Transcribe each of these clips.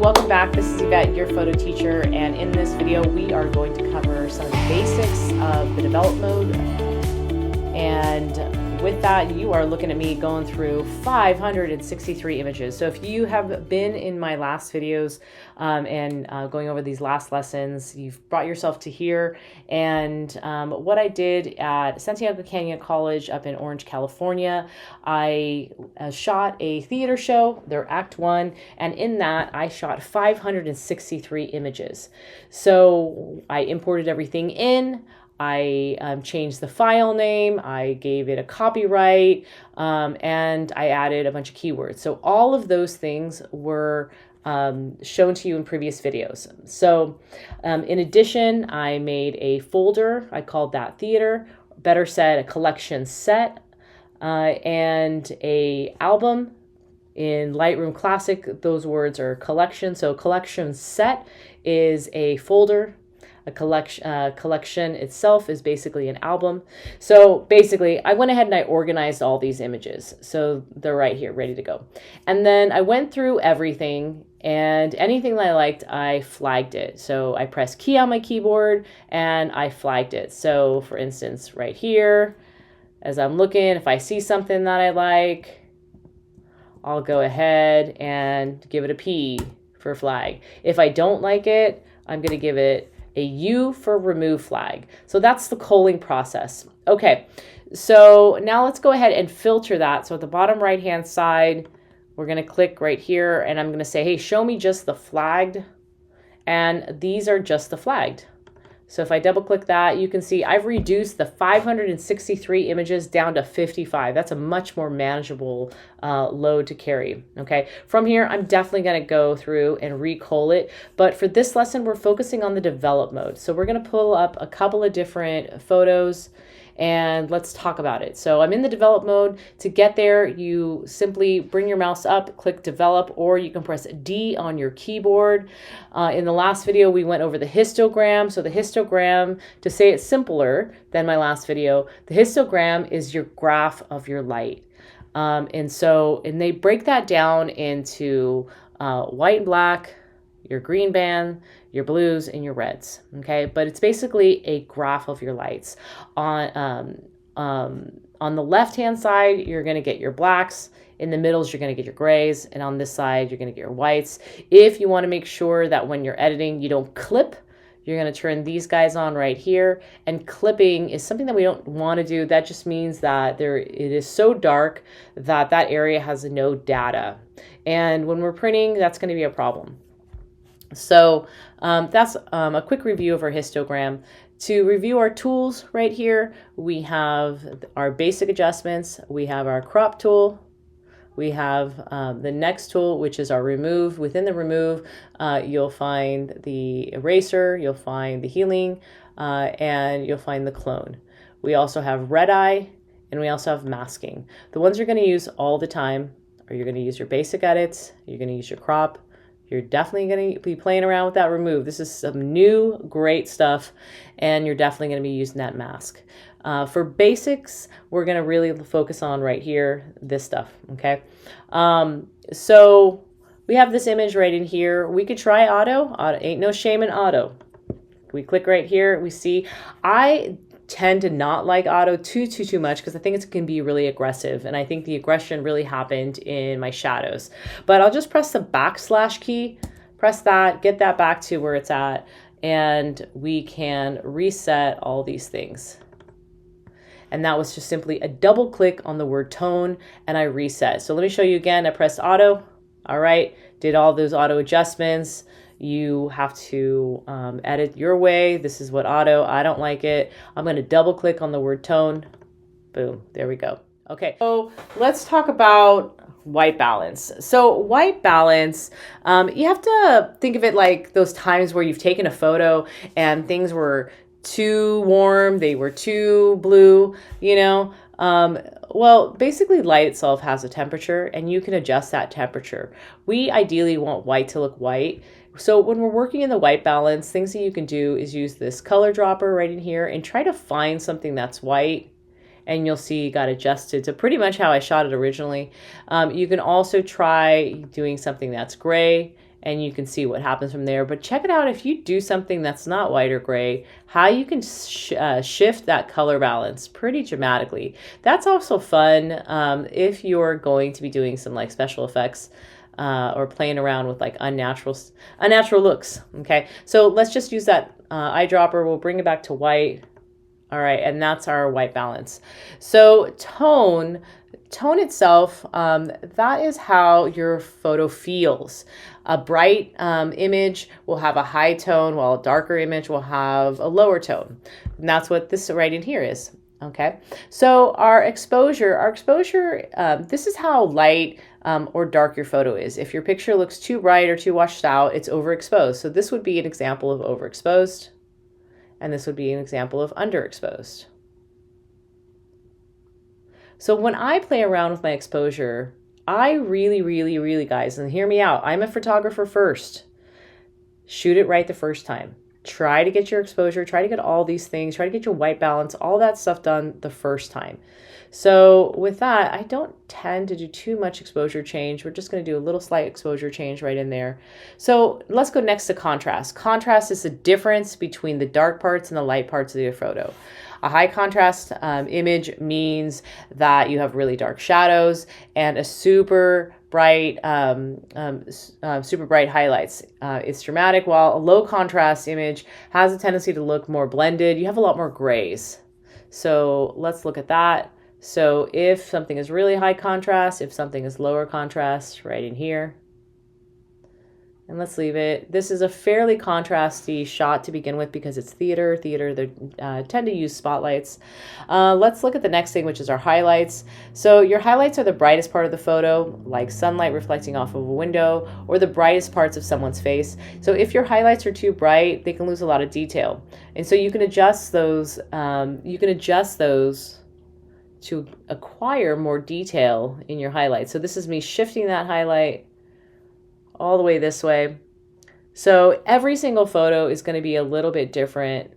welcome back. This is Yvette, your photo teacher, and in this video we are going to cover some of the basics of the develop mode. And with that, you are looking at me going through 563 images. So if you have been in my last videos and going over these last lessons, you've brought yourself to here. And what I did at Santiago Canyon College up in Orange, California, I shot a theater show, their Act 1, and in that I shot 563 images. So I imported everything in. I changed the file name, I gave it a copyright, and I added a bunch of keywords. So all of those things were shown to you in previous videos. So in addition, I made a folder. I called that theater, better said, a collection set, and a album. In Lightroom Classic, those words are collection. So collection set is a folder. A collection itself is basically an album. So basically, I went ahead and I organized all these images. So they're right here, ready to go. And then I went through everything, and anything that I liked, I flagged it. So I pressed key on my keyboard and I flagged it. So for instance, right here, as I'm looking, if I see something that I like, I'll go ahead and give it a P for flag. If I don't like it, I'm going to give it a U for remove flag. So that's the culling process. Okay, so now let's go ahead and filter that. So at the bottom right hand side, we're going to click right here and I'm going to say, hey, show me just the flagged. And these are just the flagged. So if I double click that, you can see I've reduced the 563 images down to 55. That's a much more manageable load to carry. Okay, from here, I'm definitely going to go through and recull it. But for this lesson, we're focusing on the develop mode. So we're going to pull up a couple of different photos and let's talk about it. So I'm in the develop mode. To get there, you simply bring your mouse up, click develop, or you can press D on your keyboard. In the last video, we went over the histogram. So the histogram, to say it simpler than my last video, the histogram is your graph of your light. And they break that down into white and black, your green band, your blues, and your reds. Okay, but it's basically a graph of your lights. On the left-hand side, you're going to get your blacks. In the middles, you're going to get your grays, and on this side, you're going to get your whites. If you want to make sure that when you're editing, you don't clip, you're going to turn these guys on right here. And clipping is something that we don't want to do. That just means that it is so dark that that area has no data. And when we're printing, that's going to be a problem. So that's a quick review of our histogram. To review our tools right here, we have our basic adjustments. We have our crop tool. We have the next tool, which is our remove. Within the remove, you'll find the eraser, you'll find the healing, and you'll find the clone. We also have red eye, and we also have masking. The ones you're going to use all the time are you're going to use your basic edits, you're going to use your crop. You're definitely going to be playing around with that remove. This is some new great stuff, and you're definitely going to be using that mask. For basics, we're going to really focus on right here, this stuff, okay? So we have this image right in here. We could try auto. Ain't no shame in auto. We click right here. We see I tend to not like auto too much because I think it can be really aggressive, and I think the aggression really happened in my shadows. But I'll just press the backslash key, press that, get that back to where it's at, and we can reset all these things. And that was just simply a double click on the word tone and I reset. So let me show you again. I pressed auto. All right, did all those auto adjustments. You have to edit your way. This is what auto, I don't like it. I'm going to double click on the word tone. Boom, there we go. Okay, so let's talk about white balance. So white balance, you have to think of it like those times where you've taken a photo and things were too warm, they were too blue, you know. Well, basically light itself has a temperature and you can adjust that temperature. We ideally want white to look white. So when we're working in the white balance, things that you can do is use this color dropper right in here and try to find something that's white, and you'll see it got adjusted to pretty much how I shot it originally. You can also try doing something that's gray and you can see what happens from there. But check it out if you do something that's not white or gray, how you can shift that color balance pretty dramatically. That's also fun if you're going to be doing some like special effects or playing around with like unnatural looks. Okay, so let's just use that eyedropper. We'll bring it back to white. All right, and that's our white balance. So tone itself, that is how your photo feels. A bright image will have a high tone, while a darker image will have a lower tone. And that's what this right in here is. Okay, so our exposure, this is how light or dark your photo is. If your picture looks too bright or too washed out, it's overexposed. So this would be an example of overexposed, and this would be an example of underexposed. So when I play around with my exposure, I really, guys, and hear me out, I'm a photographer first. Shoot it right the first time. Try to get your exposure, try to get all these things, try to get your white balance, all that stuff done the first time. So with that, I don't tend to do too much exposure change. We're just going to do a little slight exposure change right in there. So let's go next to contrast. Contrast is the difference between the dark parts and the light parts of your photo. A high contrast image means that you have really dark shadows and a super bright highlights. It's dramatic, while a low contrast image has a tendency to look more blended. You have a lot more grays. So let's look at that. So if something is really high contrast, if something is lower contrast, right in here. And let's leave it. This is a fairly contrasty shot to begin with because it's theater. They tend to use spotlights. Let's look at the next thing, which is our highlights. So your highlights are the brightest part of the photo, like sunlight reflecting off of a window, or the brightest parts of someone's face. So if your highlights are too bright, they can lose a lot of detail. And so you can adjust those. To acquire more detail in your highlights. So this is me shifting that highlight all the way this way. So every single photo is going to be a little bit different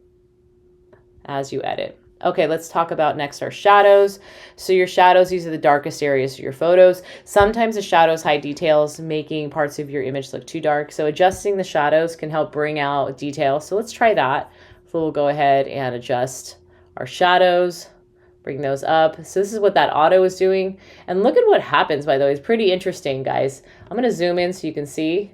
as you edit. Okay, let's talk about next our shadows. So your shadows, these are the darkest areas of your photos. Sometimes the shadows hide details, making parts of your image look too dark. So adjusting the shadows can help bring out detail. So let's try that. So we'll go ahead and adjust our shadows. Bring those up. So this is what that auto is doing. And look at what happens, by the way. It's pretty interesting, guys. I'm going to zoom in so you can see.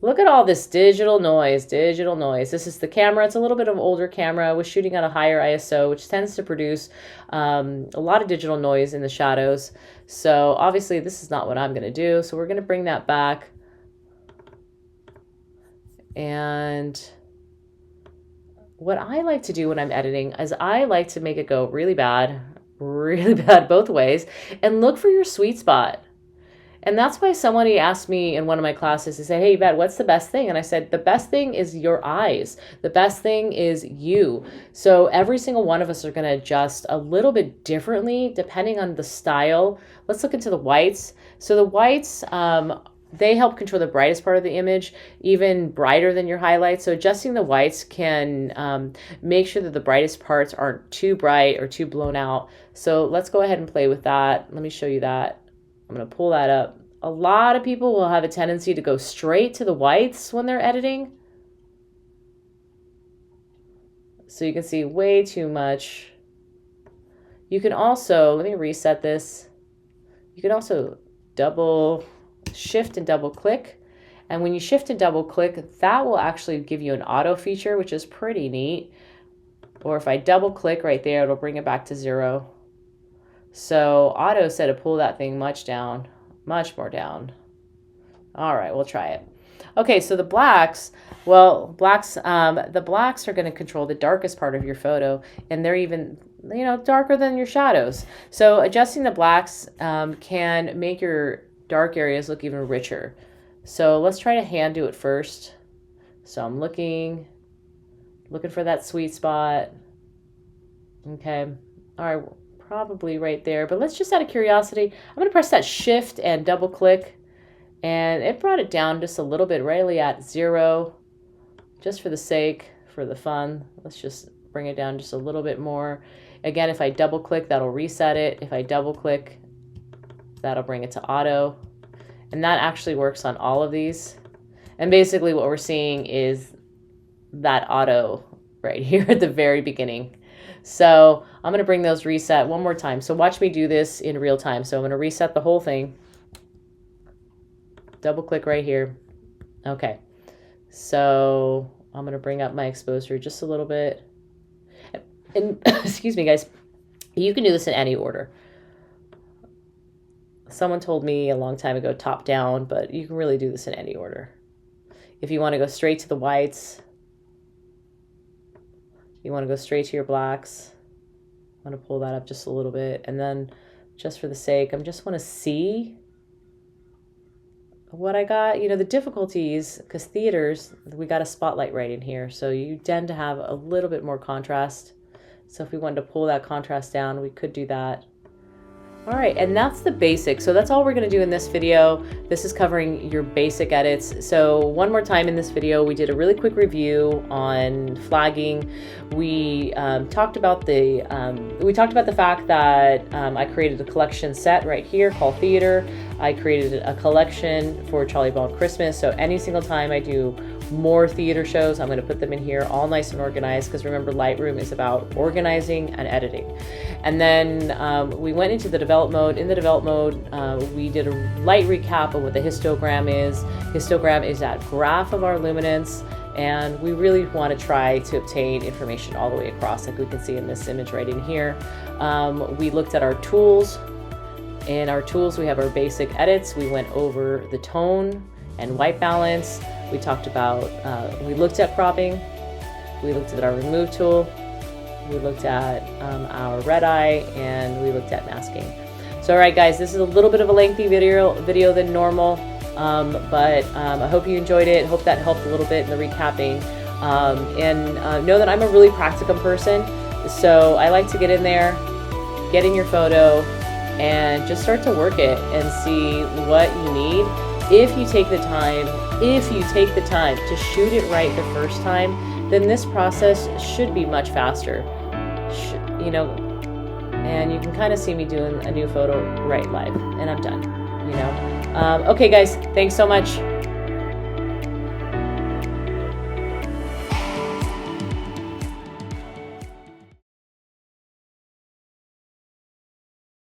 Look at all this digital noise. This is the camera. It's a little bit of an older camera. We're shooting at a higher ISO, which tends to produce a lot of digital noise in the shadows. So obviously this is not what I'm going to do. So we're going to bring that back. And what I like to do when I'm editing is I like to make it go really bad both ways, and look for your sweet spot. And that's why somebody asked me in one of my classes, they said, hey, Yvette, what's the best thing? And I said, the best thing is your eyes. The best thing is you. So every single one of us are going to adjust a little bit differently depending on the style. Let's look into the whites. So the whites, they help control the brightest part of the image, even brighter than your highlights. So adjusting the whites can make sure that the brightest parts aren't too bright or too blown out. So let's go ahead and play with that. Let me show you that. I'm going to pull that up. A lot of people will have a tendency to go straight to the whites when they're editing. So you can see way too much. You can also, let me reset this. You can also shift and double click. And when you shift and double click, that will actually give you an auto feature, which is pretty neat. Or if I double click right there, it'll bring it back to 0. So auto said to pull that thing much more down. All right, we'll try it. Okay, so the blacks, the blacks are going to control the darkest part of your photo, and they're even, darker than your shadows. So adjusting the blacks can make your dark areas look even richer. So let's try to hand do it first. So I'm looking for that sweet spot. Okay, all right, probably right there, but let's just out of curiosity, I'm going to press that shift and double click, and it brought it down just a little bit, really at 0, just for the fun. Let's just bring it down just a little bit more. Again, if I double click, that'll reset it. If I double click, that'll bring it to auto. And that actually works on all of these. And basically what we're seeing is that auto right here at the very beginning. So I'm going to bring those reset one more time. So watch me do this in real time. So I'm going to reset the whole thing. Double click right here. Okay. So I'm going to bring up my exposure just a little bit. And excuse me, guys, you can do this in any order. Someone told me a long time ago, top down, but you can really do this in any order. If you want to go straight to the whites, you want to go straight to your blacks. I want to pull that up just a little bit. And then just for the sake, I just want to see what I got. You know, the difficulties, because theaters, we got a spotlight right in here. So you tend to have a little bit more contrast. So if we wanted to pull that contrast down, we could do that. All right, and that's the basics. So that's all we're going to do in this video. This is covering your basic edits. So one more time in this video, we did a really quick review on flagging. We talked about the fact that I created a collection set right here called Theater. I created a collection for Charlie Brown Christmas. So any single time I do more theater shows, I'm going to put them in here all nice and organized, because remember, Lightroom is about organizing and editing. And then we went into the develop mode. In the develop mode, we did a light recap of what the histogram is. Histogram is that graph of our luminance, and we really want to try to obtain information all the way across, like we can see in this image right in here. We looked at our tools. In our tools, we have our basic edits. We went over the tone and white balance. We talked about, we looked at cropping, we looked at our remove tool, we looked at our red eye, and we looked at masking. So all right, guys, this is a little bit of a lengthy video than normal, but I hope you enjoyed it. Hope that helped a little bit in the recapping. And know that I'm a really practicum person, so I like to get in there, get in your photo, and just start to work it and see what you need. If you take the time to shoot it right the first time, then this process should be much faster. You know, and you can kind of see me doing a new photo right live, and I'm done, you know. Okay, guys, thanks so much.